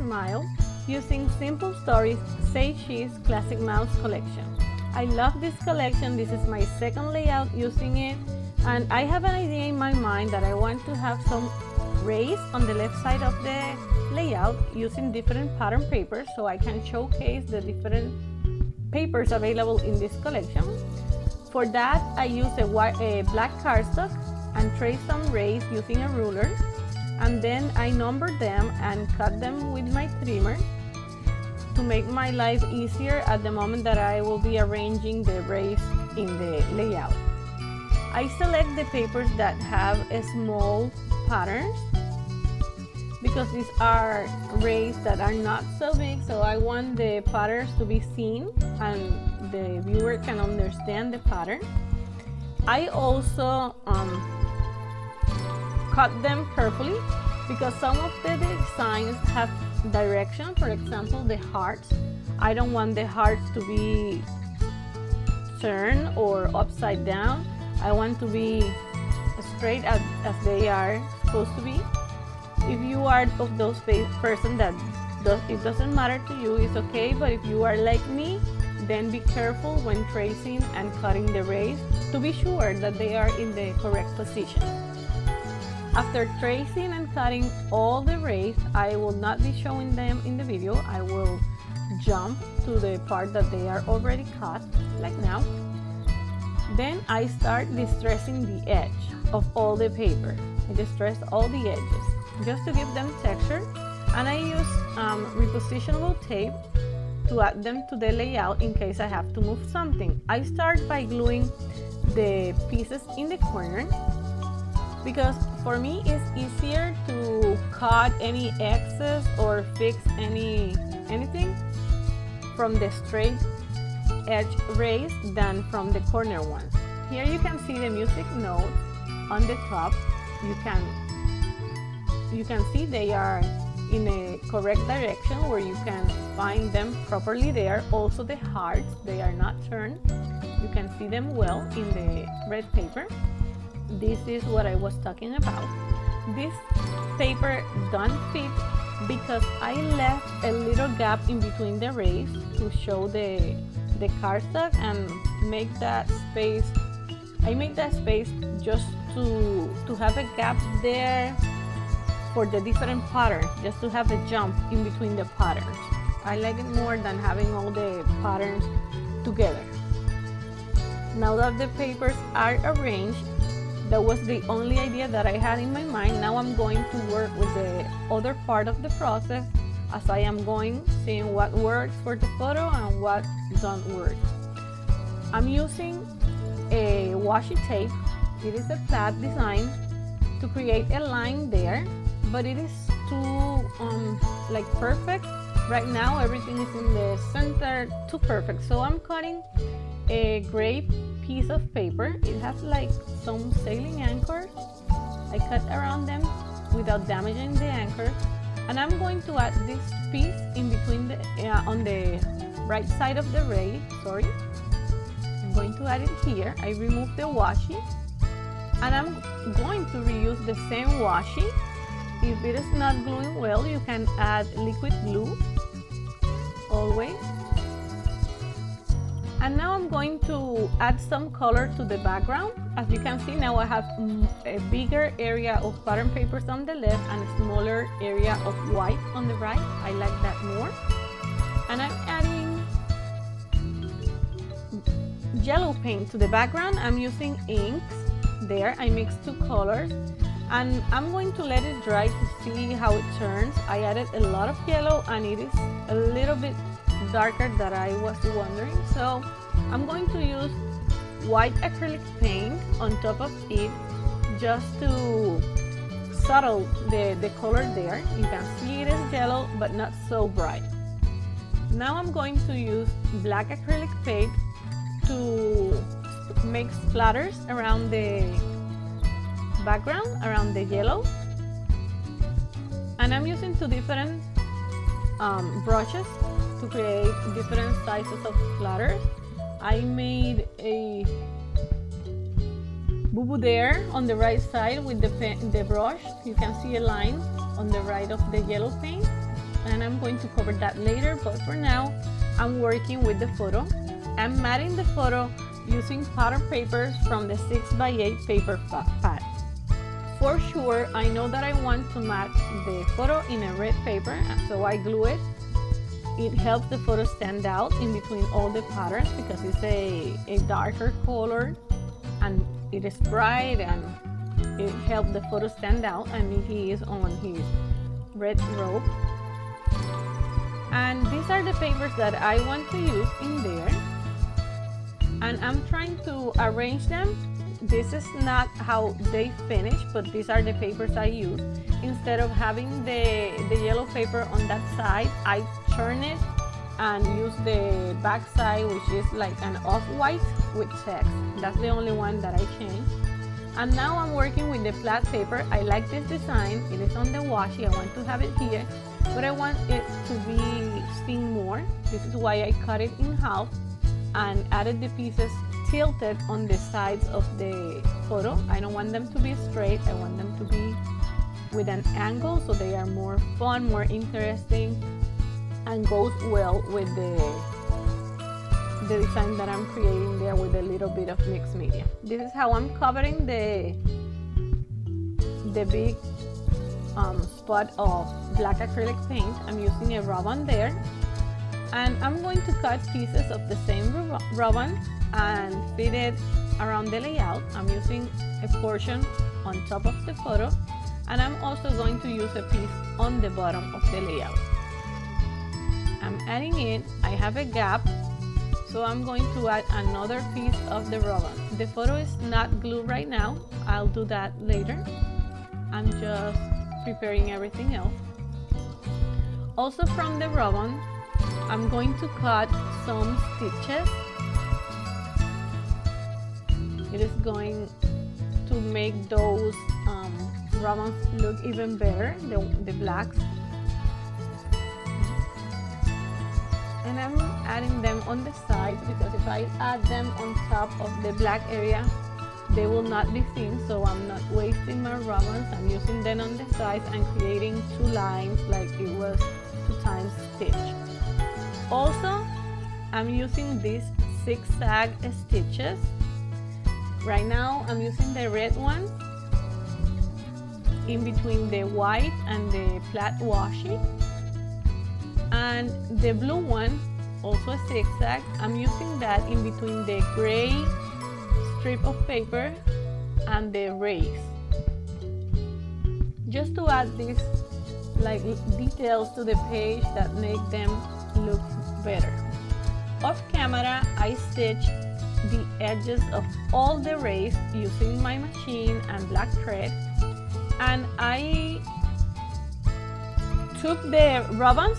Smile using Simple Stories Say Cheese Classic Mouse collection. I love this collection. This is my second layout using it, and I have an idea in my mind that I want to have some rays on the left side of the layout using different pattern papers so I can showcase the different papers available in this collection. For that, I use a black cardstock and trace some rays using a ruler, and then I number them and cut them with my trimmer to make my life easier at the moment that I will be arranging the rays in the layout. I select the papers that have a small patterns because these are rays that are not so big, so I want the patterns to be seen and the viewer can understand the pattern. I also cut them carefully because some of the designs have direction. For example, the hearts. I don't want the hearts to be turned or upside down. I want to be straight as they are supposed to be. If you are of those person that it doesn't matter to you, it's okay. But if you are like me, then be careful when tracing and cutting the rays to be sure that they are in the correct position. After tracing and cutting all the rays, I will not be showing them in the video. I will jump to the part that they are already cut, like now. Then I start distressing the edge of all the paper. I distress all the edges just to give them texture, and I use repositionable tape to add them to the layout in case I have to move something. I start by gluing the pieces in the corner because for me it's easier to cut any excess or fix anything from the straight edge rays than from the corner ones. Here you can see the music notes on the top. You can see they are in a correct direction where you can find them properly. They are also the hearts, they are not turned. You can see them well in the red paper. This is what I was talking about. This paper don't fit because I left a little gap in between the rays to show the cardstock and make that space. I make that space just to have a gap there for the different patterns, just to have a jump in between the patterns. I like it more than having all the patterns together. Now that the papers are arranged, that was the only idea that I had in my mind. Now I'm going to work with the other part of the process as I am going, seeing what works for the photo and what don't work. I'm using a washi tape. It is a flat design to create a line there, but it is too like perfect. Right now everything is in the center, too perfect. So I'm cutting a gray piece of paper. It has like some sailing anchors. I cut around them without damaging the anchor, and I'm going to add this piece in between on the right side of the ray. Sorry, I'm going to add it here. I remove the washi, and I'm going to reuse the same washi. If it is not gluing well, you can add liquid glue always. And now I'm going to add some color to the background. As you can see, now I have a bigger area of pattern papers on the left and a smaller area of white on the right. I like that more. And I'm adding yellow paint to the background. I'm using inks there. I mixed two colors, and I'm going to let it dry to see how it turns. I added a lot of yellow and it is a little bit darker than I was wondering, so I'm going to use white acrylic paint on top of it just to subtle the color there. You can see it is yellow but not so bright. Now I'm going to use black acrylic paint to make splatters around the background, around the yellow, and I'm using two different brushes to create different sizes of splatters. I made a boo-boo there on the right side with the brush. You can see a line on the right of the yellow paint. and I'm going to cover that later, but for now I'm working with the photo. I'm matting the photo using pattern papers from the 6x8 paper pad. For sure, I know that I want to match the photo in a red paper, so I glue it. It helps the photo stand out in between all the patterns because it's a darker color and it is bright, and it helps the photo stand out. And he is on his red robe. And these are the papers that I want to use in there. And I'm trying to arrange them. This is not how they finish, but these are the papers I use. Instead of having the yellow paper on that side, I turn it and use the back side, which is like an off-white with text. That's the only one that I changed. And now I'm working with the flat paper. I like this design. It is on the washi. I want to have it here, but I want it to be seen more. This is why I cut it in half and added the pieces tilted on the sides of the photo. I don't want them to be straight. I want them to be with an angle, so they are more fun, more interesting, and goes well with the design that I'm creating there with a little bit of mixed media. This is how I'm covering the big spot of black acrylic paint. I'm using a rub-on there, and I'm going to cut pieces of the same rub-on and fit it around the layout. I'm using a portion on top of the photo, and I'm also going to use a piece on the bottom of the layout. I'm adding it. I have a gap, so I'm going to add another piece of the rub-on. The photo is not glued right now. I'll do that later. I'm just preparing everything else. Also from the rub-on, I'm going to cut some stitches. It is going to make those rub-ons look even better, the blacks. And I'm adding them on the sides because if I add them on top of the black area, they will not be seen, so I'm not wasting my rub-ons. I'm using them on the sides and creating two lines like it was 2 times stitch. Also, I'm using these zigzag stitches. Right now I'm using the red one in between the white and the flat washi, and the blue one, also a zigzag, I'm using that in between the gray strip of paper and the rays, just to add these like details to the page that make them look better. Off camera, I stitched the edges of all the rays using my machine and black thread, and I took the rub-ons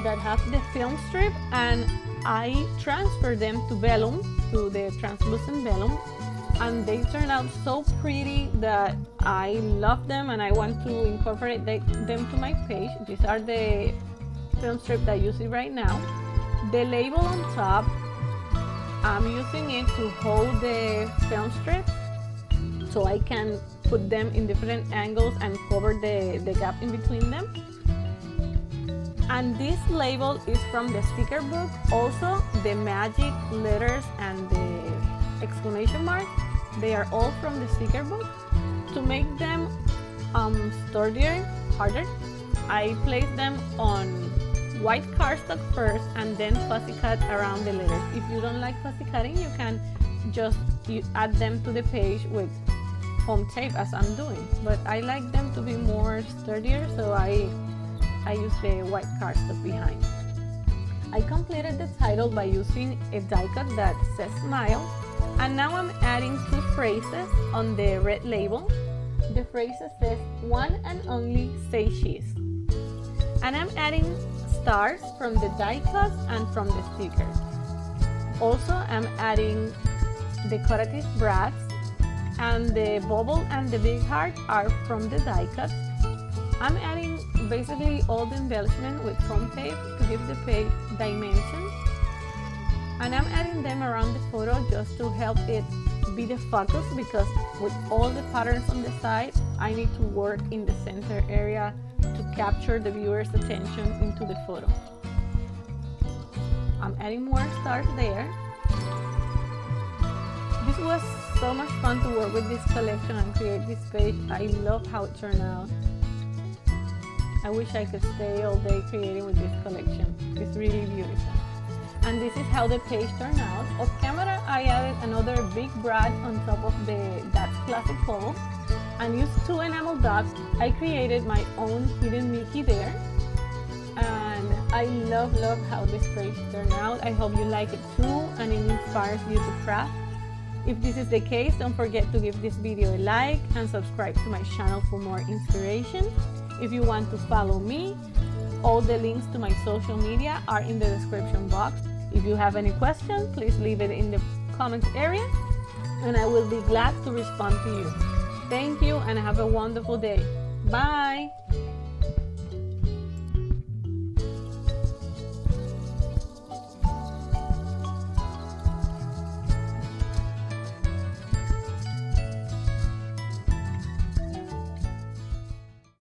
that have the film strip and I transferred them to vellum, to the translucent vellum, and they turned out so pretty that I love them and I want to incorporate them to my page. These are the film strip that you see right now. The label on top, I'm using it to hold the film strips so I can put them in different angles and cover the gap in between them. And this label is from the sticker book. Also, the magic letters and the exclamation mark, they are all from the sticker book. To make them sturdier, harder, I place them on white cardstock first and then fussy cut around the letters. If you don't like fussy cutting, you can just add them to the page with foam tape as I'm doing, but I like them to be more sturdier, so I use the white cardstock behind. I completed the title by using a die cut that says smile, and now I'm adding 2 phrases on the red label. The phrase says one and only say cheese, and I'm adding stars from the die cuts and from the stickers. Also, I'm adding decorative brass, and the bubble and the big heart are from the die cuts. I'm adding basically all the embellishment with foam tape to give the page dimensions, and I'm adding them around the photo just to help it be the focus, because with all the patterns on the side, I need to work in the center area to capture the viewer's attention into the photo. I'm adding more stars there. This was so much fun to work with this collection and create this page. I love how it turned out. I wish I could stay all day creating with this collection. It's really beautiful. And this is how the page turned out. Off camera, I added another big brad on top of the That's Classic photo and used 2 enamel dots. I created my own hidden Mickey there. And I love how this page turned out. I hope you like it too and it inspires you to craft. If this is the case, don't forget to give this video a like and subscribe to my channel for more inspiration. If you want to follow me, all the links to my social media are in the description box. If you have any questions, please leave it in the comments area and I will be glad to respond to you. Thank you and have a wonderful day. Bye!